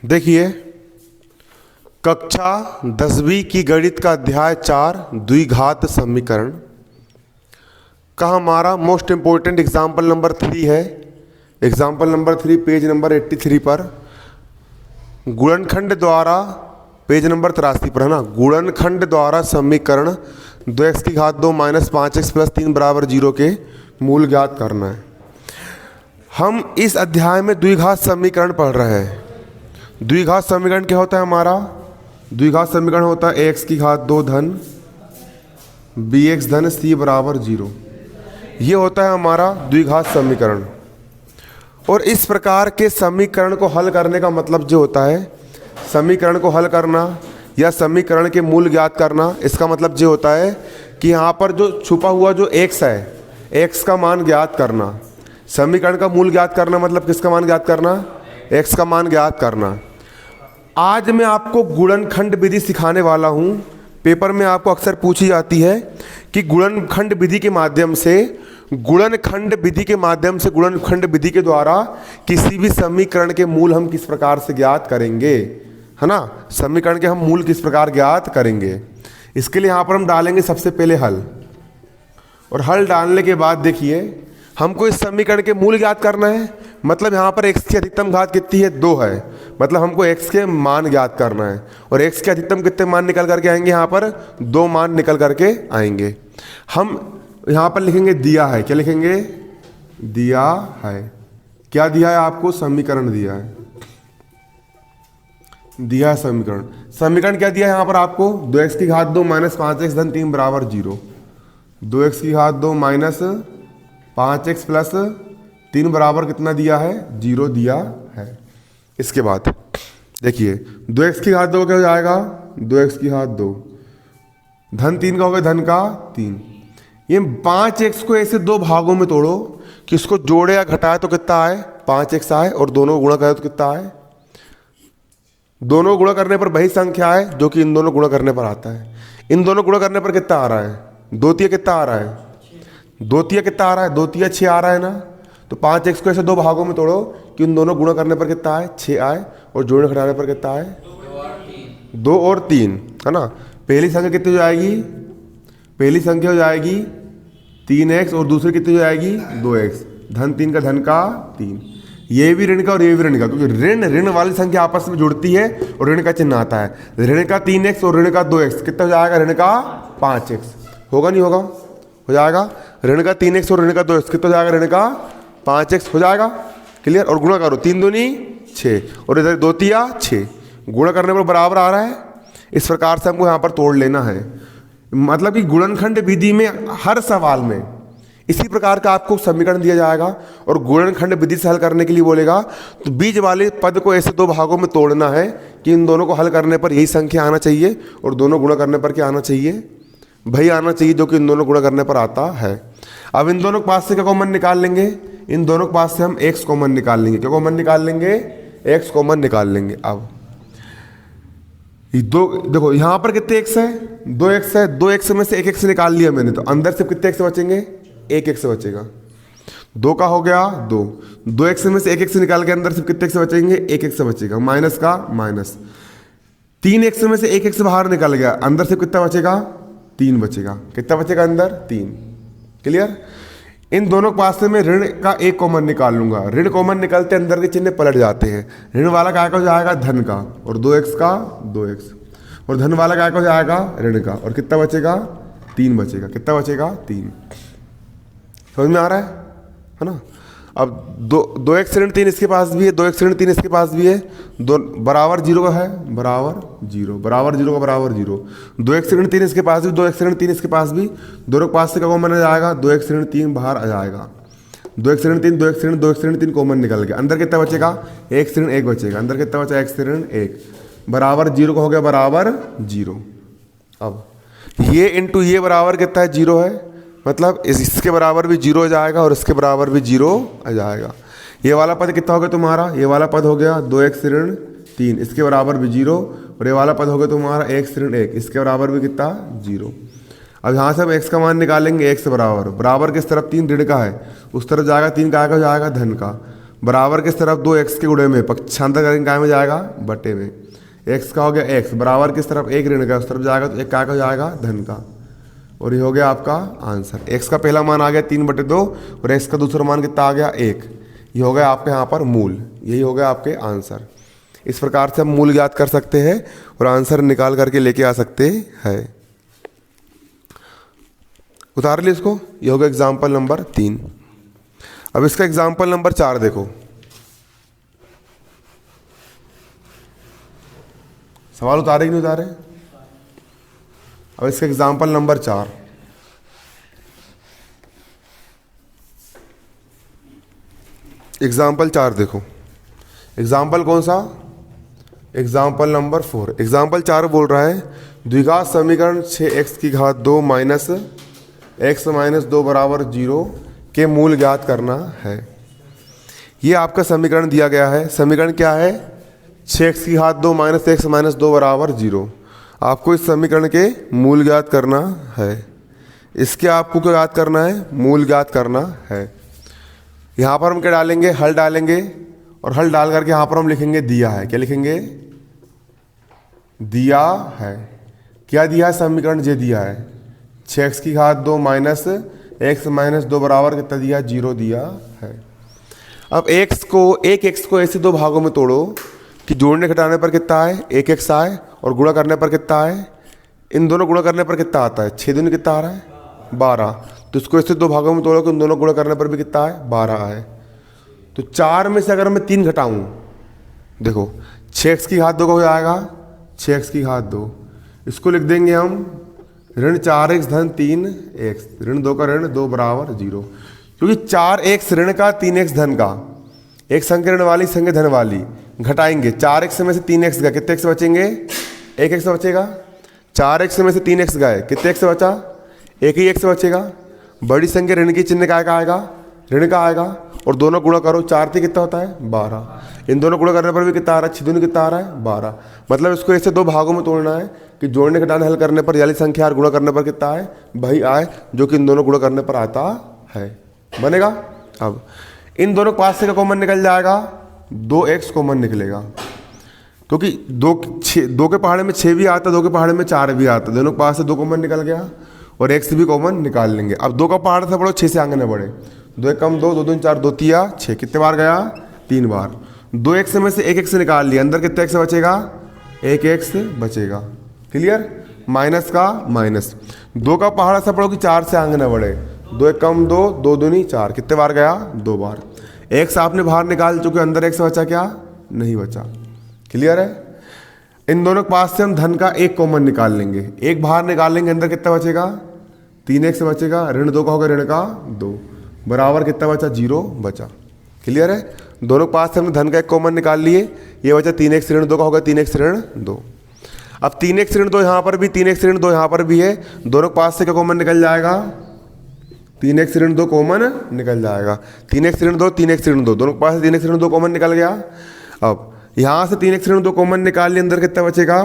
देखिए कक्षा 10वीं की गणित का अध्याय 4 द्विघात समीकरण का हमारा मोस्ट इम्पोर्टेंट एग्जाम्पल नंबर 3 है। एग्जाम्पल नंबर 3 पेज नंबर 83 पर गुणनखंड द्वारा, पेज नंबर 83 पर है ना, गुणनखंड द्वारा समीकरण 2x की घात 2 माइनस 5x प्लस 3 बराबर 0 के मूल ज्ञात करना है। हम इस अध्याय में द्विघात समीकरण पढ़ रहे हैं। द्विघात समीकरण क्या होता है हमारा? द्विघात समीकरण होता है x की घात 2 धन bx धन c बराबर 0। ये होता है हमारा द्विघात समीकरण। और इस प्रकार के समीकरण को हल करने का मतलब जो होता है, समीकरण को हल करना या समीकरण के मूल ज्ञात करना, इसका मतलब जो होता है कि यहाँ पर जो छुपा हुआ जो x है, x का मान ज्ञात करना। समीकरण का मूल ज्ञात करना मतलब किसका मान ज्ञात करना? x का मान ज्ञात करना। आज मैं आपको गुणनखंड विधि सिखाने वाला हूँ। पेपर में आपको अक्सर पूछी जाती है कि गुणनखंड विधि के माध्यम से, गुणनखंड विधि के माध्यम से, गुणनखंड विधि के द्वारा किसी भी समीकरण के मूल हम किस प्रकार से ज्ञात करेंगे, है ना। समीकरण के हम मूल किस प्रकार ज्ञात करेंगे, इसके लिए यहाँ पर हम डालेंगे सबसे पहले हल। और हल डालने के बाद देखिए हमको इस समीकरण के मूल ज्ञात करना है। मतलब यहाँ पर x की अधिकतम घात कितनी है? 2 है। मतलब हमको x के मान ज्ञात करना है। और x के अधिकतम कितने मान निकल करके आएंगे? यहाँ पर 2 मान निकल करके आएंगे। हम यहाँ पर लिखेंगे दिया है। क्या लिखेंगे? दिया है। क्या दिया है आपको? समीकरण दिया है। दिया है समीकरण। समीकरण क्या दिया है यहाँ पर आपको? 2x की घात 2 माइनस 5x धन 3 बराबर 0। 2x की घात 2 माइनस 5x प्लस 3 बराबर कितना दिया है? 0 दिया है। इसके बाद देखिए 2x की घात 2 क्या हो जाएगा? 2x की घात 2 धन 3 का हो गया, धन का 3। ये 5x को ऐसे 2 भागों में तोड़ो कि इसको जोड़े या घटाए तो कितना आए? 5x आए। और दोनों गुणा करें तो कितना आए? दोनों गुणा करने पर वही संख्या है जो कि इन दोनों गुणा करने पर आता है। इन दोनों गुणा करने पर कितना आ रहा है? 2 तिया कितना आ रहा है? 2 तिया कितना आ रहा है? 2 तिया 6 आ रहा है ना। तो 5x को ऐसे 2 भागों में तोड़ो कि उन दोनों गुणा करने पर कितना आए? 6 आए। और जोड़ने घटाने पर कितना आए? 2 और 3, है ना। पहली संख्या कितनी हो जाएगी? पहली संख्या हो जाएगी 3x और दूसरी कितनी हो जाएगी? 2x। धन 3 का, धन का 3। ये भी ऋण का और ये भी ऋण का, क्योंकि ऋण वाली संख्या आपस में जुड़ती है और ऋण का चिन्ह आता है। ऋण का 3x और ऋण का 2x कितना हो जाएगा? ऋण का 5x। होगा नहीं होगा? हो जाएगा। ऋण का 3x और ऋण का 2x कितना हो जाएगा? ऋण का 5x हो जाएगा। क्लियर। और गुणा करो, 3 दूनी 6 और इधर 2 तिया 6, गुणा करने पर बराबर आ रहा है। इस प्रकार से हमको यहाँ पर तोड़ लेना है। मतलब कि गुणनखंड विधि में हर सवाल में इसी प्रकार का आपको समीकरण दिया जाएगा और गुणनखंड विधि से हल करने के लिए बोलेगा तो बीच वाले पद को ऐसे 2 भागों में तोड़ना है कि इन दोनों को हल करने पर यही संख्या आना चाहिए और दोनों गुणा करने पर क्या आना चाहिए? वही आना चाहिए जो कि इन दोनों गुणा करने पर आता है। अब इन दोनों के पास से क्या कॉमन निकाल लेंगे? इन दोनों के पास से हम x कॉमन निकाल लेंगे। क्या कॉमन निकाल लेंगे? x कॉमन निकाल लेंगे। अब दो देखो यहाँ पर कितने x है? 2x है। 2x में से 1x निकाल लिया मैंने, तो अंदर से कितने x बचेंगे? 1x बचेगा। 2 का हो गया 2। 2x में से 1x निकाल के अंदर से कितने x बचेंगे? 1x बचेगा। माइनस का माइनस। 3x में से 1x बाहर निकल गया, अंदर से कितना बचेगा? 3 बचेगा। कितना बचेगा अंदर? 3। क्लियर। इन दोनों के पास से मैं ऋण का 1 कॉमन निकाल लूंगा। ऋण कॉमन निकलते अंदर के चिन्ह पलट जाते हैं। ऋण वाला क्या हो जाएगा? धन का। और 2x का 2x। और धन वाला क्या हो जाएगा? ऋण का। और कितना बचेगा? 3 बचेगा। कितना बचेगा? 3। समझ में आ रहा है ना। अब 2x ऋण 3 इसके पास भी है, 2x ऋण 3 इसके पास भी है। दो बराबर 0 का है, बराबर 0, बराबर 0 का बराबर 0। 2x ऋण 3 इसके पास भी, 2x ऋण 3 इसके पास भी। दोनों के पास से क्या कॉमन आ जाएगा? 2x ऋण 3 बाहर आ जाएगा। 2x ऋण 3, 2x ऋण 3 कॉमन निकल गया। अंदर कितना बचेगा? x ऋण 1 बचेगा। अंदर कितना बचा? x ऋण 1 बराबर 0 का हो गया, बराबर 0। अब ये इंटू ये बराबर कितना है? 0 है। मतलब इसके बराबर भी 0 हो जाएगा और इसके बराबर भी 0 आ जाएगा। ये वाला पद कितना हो गया तुम्हारा? ये वाला पद हो गया 2x ऋण 3, इसके बराबर भी 0। और ये वाला पद हो गया तुम्हारा x ऋण 1, इसके बराबर भी कितना? 0। अब यहाँ से हम x का मान निकालेंगे। x बराबर, बराबर किस तरफ? 3 ऋण का है, उस तरफ जाएगा 3 का हो जाएगा धन का। बराबर किस तरफ, दो एक्स के गुणे में, पक्षांतर करेंगे काय में जाएगा, बटे में। एक्स का हो गया एक्स, बराबर किस तरफ, एक ऋण का उस तरफ जाएगा तो एक काय का हो जाएगा, धन का। और ये हो गया आपका आंसर। एक्स का पहला मान आ गया 3/2 और एक्स का दूसरा मान कितना आ गया 1। ये हो गया आपके यहाँ पर मूल, यही हो गया आपके आंसर। इस प्रकार से हम मूल ज्ञात कर सकते हैं और आंसर निकाल करके लेके आ सकते हैं। उतार लिया इसको। ये हो गया एग्जाम्पल नंबर 3। अब इसका एग्जाम्पल नंबर 4 देखो। सवाल उतारे कि नहीं उतारे। अब इसका एग्जाम्पल नंबर 4। एग्जाम्पल 4 देखो। एग्जाम्पल कौन सा, एग्जाम्पल नंबर 4। एग्जाम्पल 4 बोल रहा है द्विघात समीकरण 6x⁻² माइनस x - 2 बराबर 0 के मूल ज्ञात करना है। ये आपका समीकरण दिया गया है। समीकरण क्या है, 6x⁻² माइनस x - 2 बराबर 0। आपको इस समीकरण के मूल ज्ञात करना है। इसके आपको क्या ज्ञात करना है, मूल ज्ञात करना है। यहाँ पर हम क्या डालेंगे, हल डालेंगे और हल डाल करके यहाँ पर हम लिखेंगे दिया है। क्या लिखेंगे, दिया है। क्या दिया है, समीकरण जे दिया है 6x⁻² माइनस x - 2 बराबर कितना दिया, 0 दिया है। अब एक x को ऐसे दो भागों में तोड़ो कि जोड़ने घटाने पर कितना आए, 1x आए और गुणा करने पर कितना आए, इन दोनों गुणा करने पर कितना आता है, 6 दूनी कितना आ रहा है, 12। तो इसको ऐसे दो भागों में तोड़ो कि इन दोनों गुणा करने पर भी कितना है, 12 है। तो 4 में से अगर मैं 3 घटाऊँ, देखो 6x⁻² का हो जाएगा 6x⁻²। इसको लिख देंगे हम ऋण 4x धन 3x, ऋण 2 का ऋण 2 बराबर 0। क्योंकि 4x ऋण का 3x धन का, एक संख्या ऋण वाली संख्या धन वाली, घटाएंगे 4x में से 3x गए, कितने x बचेंगे, 1x बचेगा। 4x में से 3x गए, कितने x बचा, एक ही x बचेगा। बड़ी संख्या ऋण की चिन्ह का आएगा, ऋण का आएगा और दोनों गुणा करो, 4 से कितना होता है, 12। इन दोनों गुणा करने पर भी कितना आ रहा है, 6 दूनी कितना आ रहा है, 12। मतलब इसको ऐसे दो भागों में तोड़ना है कि जोड़ने घटाने हल करने पर याली संख्या और गुणा करने पर कितना आए, वही आए जो कि इन दोनों गुणा करने पर आता है। बनेगा। अब इन दोनों पास से का कॉमन निकल जाएगा, 2x कॉमन निकलेगा। क्योंकि 2 के पहाड़े में 6 भी आता, 2 के पहाड़े में 4 भी आता, दोनों पास से 2 कॉमन निकल गया और x भी कॉमन निकाल लेंगे। अब 2 का पहाड़ था बढ़ो, 6 से आगे न बढ़े, 2 1 कम 2, 2 दूनी 4, 2 तिया 6, कितने बार गया, 3 बार। 2x में से 1x निकाल लिया, अंदर कितने x बचेगा, 1x बचेगा। क्लियर, माइनस का माइनस। 2 का पहाड़ ऐसा पढ़ो कि 4 से आगे न बढ़े, 2 1 कम 2, 2 दूनी 4, कितने बार गया, 2 बार। x आपने बाहर निकाल चुके, अंदर x बचा क्या, नहीं बचा। क्लियर है। इन दोनों के पास से हम धन का एक कॉमन निकाल लेंगे, एक बाहर निकाल लेंगे, अंदर कितना बचेगा, 3x बचेगा, ऋण 2 का होगा ऋण का 2 बराबर कितना बचा, 0 बचा। क्लियर है। दोनों के पास से हमने धन का एक कॉमन निकाल लिए, ये बचा 3x ऋण 2 का होगा 3x ऋण 2। अब 3x ऋण 2 यहाँ पर भी, 3x ऋण 2 यहाँ पर भी है, दोनों के पास से क्या कॉमन निकल जाएगा, 3x ऋण 2 कॉमन निकल जाएगा। 3x ऋण 2, 3x ऋण 2, दोनों के पास से 3x ऋण 2 कॉमन निकल गया। अब यहाँ से 3x ऋण 2 कॉमन निकाल लिए, अंदर कितना बचेगा,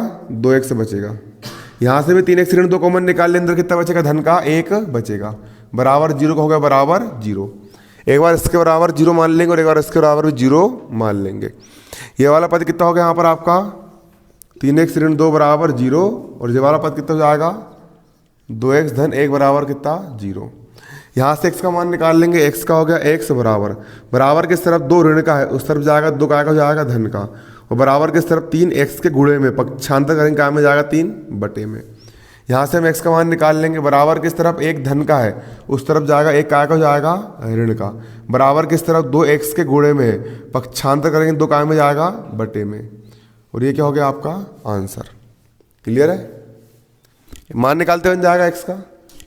2x बचेगा। यहाँ से भी 3x ऋण 2 कॉमन निकाल लिए, अंदर कितना बचेगा, धन का 1 बचेगा, बराबर 0 का हो गया, बराबर 0। एक बार इसके बराबर 0 मान लेंगे और एक बार इसके बराबर भी 0 मान लेंगे। ये वाला पद कितना हो गया यहाँ पर आपका, 3x ऋण 2 बराबर 0 और ये वाला पद कितना हो जाएगा, 2x धन 1 बराबर कितना, 0। यहाँ से x का मान निकाल लेंगे, x का हो गया x बराबर, बराबर किस तरफ, 2 ऋण का है उस तरफ जाएगा, 2 का हो जाएगा धन का, और बराबर किस तरफ, 3x के गुणे में, पक्षांतर करेंगे क्या में जाएगा, 3 बटे में। यहाँ से हम x का मान निकाल लेंगे, बराबर किस तरफ, 1 धन का है उस तरफ जाएगा, 1 काय का हो जाएगा, ऋण का, बराबर किस तरफ, 2x के गुणे में, पक्षांतर करेंगे 2 काय में जाएगा, बटे में। और ये क्या हो गया आपका आंसर। क्लियर है। मान निकालते बन जाएगा x का,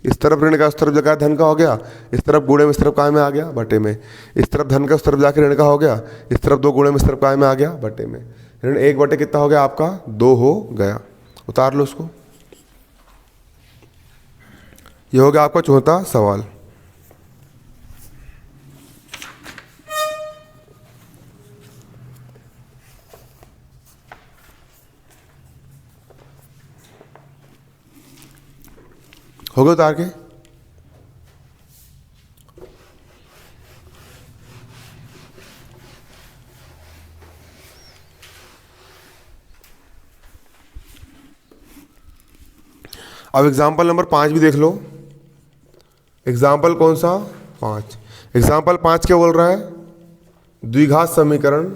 इस तरफ ऋण का उस तरफ जगह धन का हो गया, इस तरफ गुणे में इस तरफ काय में आ गया, बटे में। इस तरफ धन का उस तरफ जाके ऋण का हो गया, इस तरफ 2 गुणे में इस तरफ काय में आ गया, बटे में। ऋण 1 बटे कितना हो गया आपका, 2 हो गया। उतार लो उसको। ये हो गया आपका चौथा सवाल। हो गया उतार के। अब एग्जाम्पल नंबर 5 भी देख लो। एग्जाम्पल कौन सा? 5। एग्जाम्पल 5 क्या बोल रहा है? द्विघात समीकरण,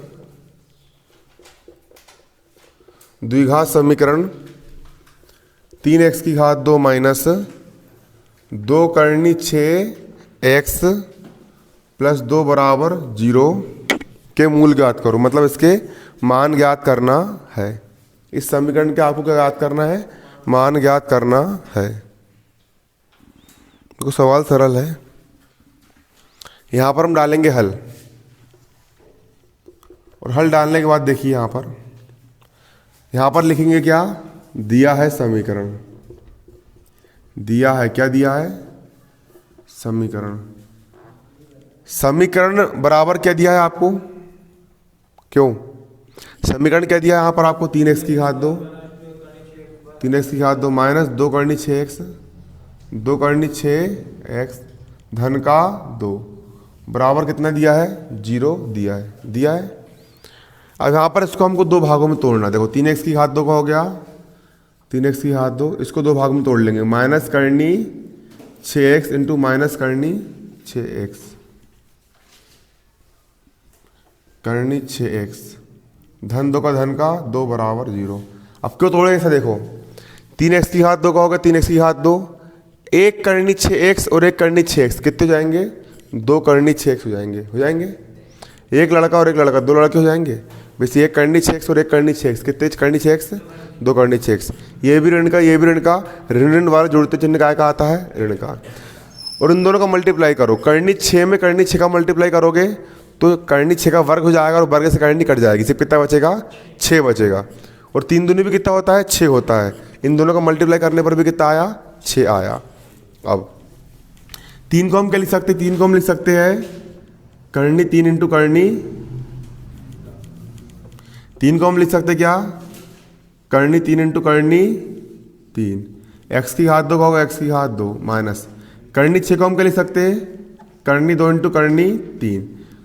द्विघात समीकरण 3x की घात 2 माइनस 2 करनी 6x प्लस 2 बराबर 0 के मूल ज्ञात करो। मतलब इसके मान ज्ञात करना है। इस समीकरण के आपको क्या ज्ञात करना है? मान ज्ञात करना है। तो सवाल सरल है। यहां पर हम डालेंगे हल, और हल डालने के बाद देखिए यहां पर लिखेंगे क्या? दिया है समीकरण, दिया है, क्या दिया है? समीकरण। समीकरण बराबर क्या दिया है आपको? क्यों समीकरण क्या दिया है यहां पर आपको? 3x की घात 2, 3x की घात 2 माइनस 2 करनी 6x, 2 करनी 6x धन का 2 बराबर कितना दिया है? 0 दिया है, दिया है। अब यहाँ पर इसको हमको दो भागों में तोड़ना। देखो 3x की घात 2 का हो गया, 3x की घात 2, इसको दो भाग में तोड़ लेंगे। माइनस करनी 6x इंटू माइनस करनी 6x, करनी 6x धन 2 का धन का 2 बराबर 0। अब क्यों तोड़े ऐसा? देखो 3x की घात 2 का होगा, 3x की घात 2, 1 करनी 6x और 1 करनी 6x कितने हो जाएंगे? 2 करनी 6x हो जाएंगे, हो जाएंगे। एक लड़का और एक लड़का, 2 लड़के हो जाएंगे। वैसे 1 करनी 6x और 1 करनी 6x कितने करनी 6x? 2 करनी 6x। ये भी ऋण का, ये भी ऋण का, ऋण ऋण वाला जुड़ते चिन्ह काय का आता है? ऋण का। और इन दोनों का मल्टीप्लाई करो। करनी 6 में करनी 6 का मल्टीप्लाई करोगे तो करनी 6 का वर्ग हो जाएगा और वर्ग से करनी कट जाएगी, सिर्फ कितना बचेगा? 6 बचेगा। और 3 दूनी भी कितना होता है? 6 होता है। इन दोनों का मल्टीप्लाई करने पर भी कितना आया? 6 आया। अब 3 को हम क्या लिख सकते हैं? 3 को हम लिख सकते हैं करनी 3 इंटू करनी, 3 को हम लिख सकते क्या? करनी 3 इंटू करनी 3। x की घात 2 का होगा, x की घात 2 माइनस करनी 6 को हम क्या लिख सकते हैं? करनी 2 इंटू करनी 3,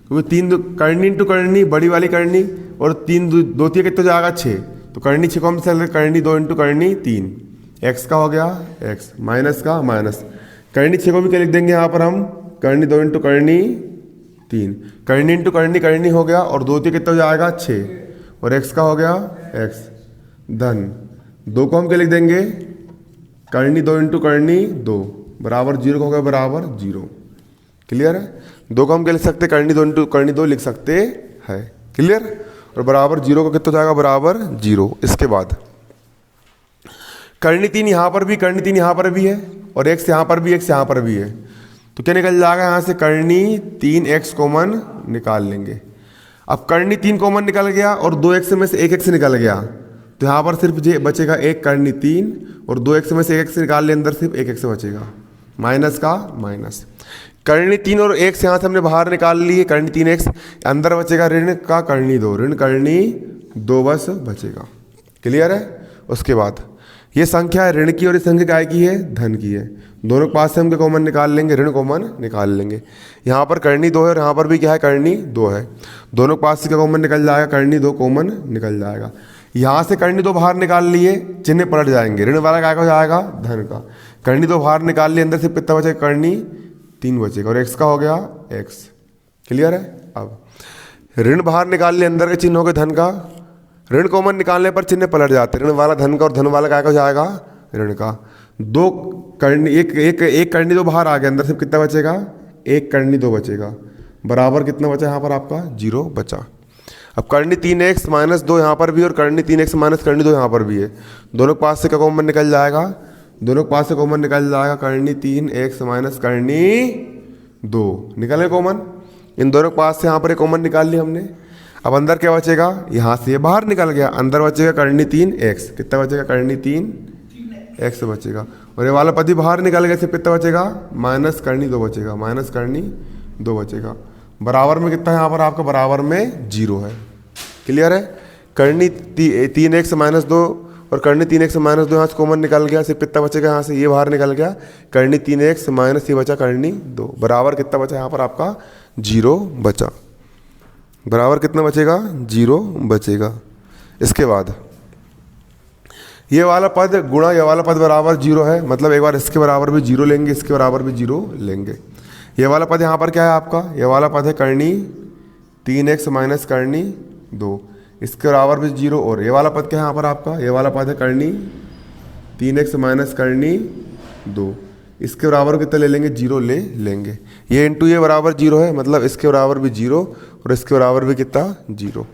क्योंकि 3 करनी इंटू करनी बड़ी वाली करनी, और 3 2 3 कितना जाएगा? 6। तो करनी 6 को हम करनी 2 इंटू करनी 3, x का हो गया x माइनस का माइनस करनी 6 को भी क्या लिख देंगे यहाँ पर हम? करनी 2 इंटू करनी 3, करनी इंटू करनी करनी हो गया, और 2 3 कितना जाएगा? 6, और x का हो गया x धन 2 को हम क्या लिख देंगे? करनी 2 इंटू करनी 2 बराबर 0 का हो गया बराबर 0। क्लियर है? 2 को हम क्या लिख सकते? करनी 2 इंटू करनी 2 लिख सकते हैं। क्लियर? और बराबर 0 का कितना जाएगा? बराबर 0। इसके बाद करनी 3 यहाँ पर भी, करनी 3 यहाँ पर भी है, और x यहाँ पर भी, x यहाँ पर भी है। तो क्या निकल जाएगा यहाँ से? करनी 3x कॉमन निकाल लेंगे। अब करनी 3 कॉमन निकल गया और 2x में से 1x निकल गया, तो यहाँ पर सिर्फ जे बचेगा 1 करनी 3, और 2x में से 1x निकाल ले, अंदर सिर्फ 1x बचेगा, माइनस का माइनस। करनी 3 और x यहाँ से हमने बाहर निकाल लिए, करनी 3x, अंदर बचेगा ऋण का करनी 2, ऋण करनी 2 बस बचेगा। क्लियर है? उसके बाद ये संख्या है ऋण की और ये संख्या काय की है? धन की है। दोनों के पास से हम क्या कॉमन निकाल लेंगे? ऋण कॉमन निकाल लेंगे। यहाँ पर करनी 2 है और यहाँ पर भी क्या है? करनी 2 है। दोनों के पास से क्या कॉमन निकल जाएगा? करनी 2 कॉमन निकल जाएगा। यहाँ से करनी 2 बाहर निकाल लिए, चिन्ह पलट जाएंगे, ऋण वाला क्या हो जाएगा? धन का। करनी 2 बाहर निकाल लिए, अंदर से कितना बचेगा? करनी 3 बचेगा, और x का हो गया x। क्लियर है? अब ऋण बाहर निकाल लिए, अंदर के चिन्ह हो गए धन का, ऋण कॉमन निकालने पर चिन्ह पलट जाते हैं, ऋण वाला धन का और धन वाला क्या हो जाएगा? ऋण का। 2 करनी एक करनी 2 बाहर आ गया, अंदर से कितना बचेगा? 1 करनी 2 बचेगा, बराबर कितना बचा यहाँ पर आपका? 0 बचा। अब करनी 3x माइनस 2 यहाँ पर भी, और करनी 3x माइनस करनी 2 यहाँ पर भी है। दोनों के पास से क्या कॉमन निकल जाएगा? दोनों के पास से कॉमन निकल जाएगा करनी 3x माइनस करनी 2 निकल गए कॉमन। इन दोनों के पास से यहाँ पर एक कॉमन निकाल लिया हमने। अब अंदर क्या बचेगा? यहाँ से ये बाहर निकल गया, अंदर बचेगा करनी 3x, कितना बचेगा? करनी 3x बचेगा, और ये वाला पद बाहर निकल गया, सिर्फ कितना बचेगा? माइनस करनी 2 बचेगा, माइनस करनी 2 बचेगा। बराबर में कितना है यहाँ पर आपका? बराबर में 0 है। क्लियर है? करनी 3x माइनस 2 और करनी 3x माइनस 2 यहाँ से कॉमन निकल गया, सिर्फ कितना बचेगा? यहाँ से ये बाहर निकल गया, करनी 3x माइनस ये बचा करनी 2, बराबर कितना बचा यहाँ पर आपका? 0 बचा। बराबर कितना बचेगा? 0 बचेगा। इसके बाद ये वाला पद गुणा ये वाला पद बराबर जीरो है, मतलब एक बार इसके बराबर भी जीरो लेंगे, इसके बराबर भी जीरो लेंगे। ये वाला पद यहाँ पर क्या है आपका, ये वाला पद है करनी 3x माइनस करनी 2, इसके बराबर भी जीरो। और ये वाला पद क्या है यहाँ पर आपका, ये वाला पद है करनी 3x माइनस करनी 2, इसके बराबर कितना ले लेंगे, जीरो ले लेंगे। ये इंटू ये बराबर जीरो है, मतलब इसके बराबर भी जीरो और इसके बराबर भी कितना, जीरो।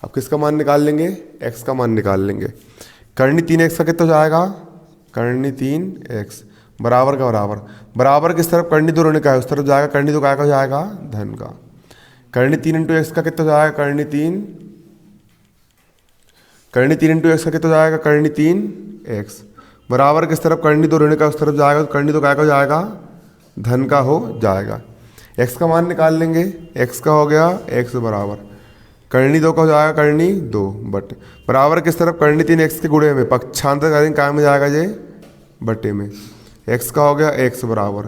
अब किसका मान निकाल लेंगे, x का मान निकाल लेंगे। करनी 3x का कितना हो जाएगा, करनी 3x बराबर का बराबर, बराबर किस तरफ करनी 2 ऋण का है उस तरफ जाएगा, करनी 2 का हो जाएगा धन का। करनी 3 इंटू एक्स का कितना हो जाएगा, करनी 3 इंटू एक्स का कितना हो जाएगा, करनी 3x बराबर किस तरफ, करनी 2 ऋण का उस तरफ जाएगा, तो करनी 2 का हो जाएगा धन का हो जाएगा। x का मान निकाल लेंगे, x का हो गया x बराबर करनी 2 का हो जाएगा करनी 2 बट बराबर किस तरफ, करनी 3x के गुणे में, पक्षांतर करेंगे काय में जाएगा ये बटे में। x का हो गया x बराबर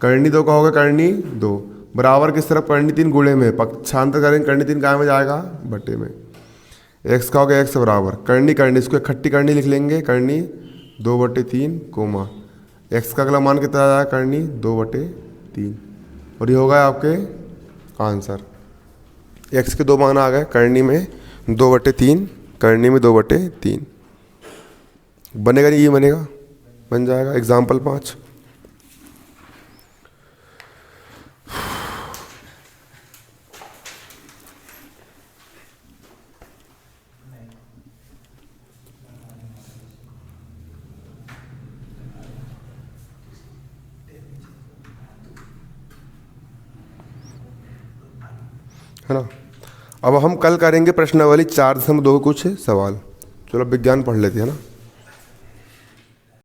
करनी 2 का हो गया करनी 2 बराबर किस तरफ, करनी 3 गुणे में, पक्षांतर करेंगे करनी 3 काय में जाएगा बटे में। x का हो गया x बराबर करनी इसको इकट्ठी करनी लिख लेंगे, करनी 2/3 कोमा x का अगला मान कितना आ जाएगा, करनी 2/3 और ये होगा आपके आंसर। x के 2 मान आ गए, करनी में 2/3 करनी में 2/3 बनेगा नहीं, ये बनेगा, बन जाएगा। एग्जाम्पल 5 है ना। अब हम कल करेंगे प्रश्नावली 4.2 कुछ सवाल। चलो विज्ञान पढ़ लेते हैं ना।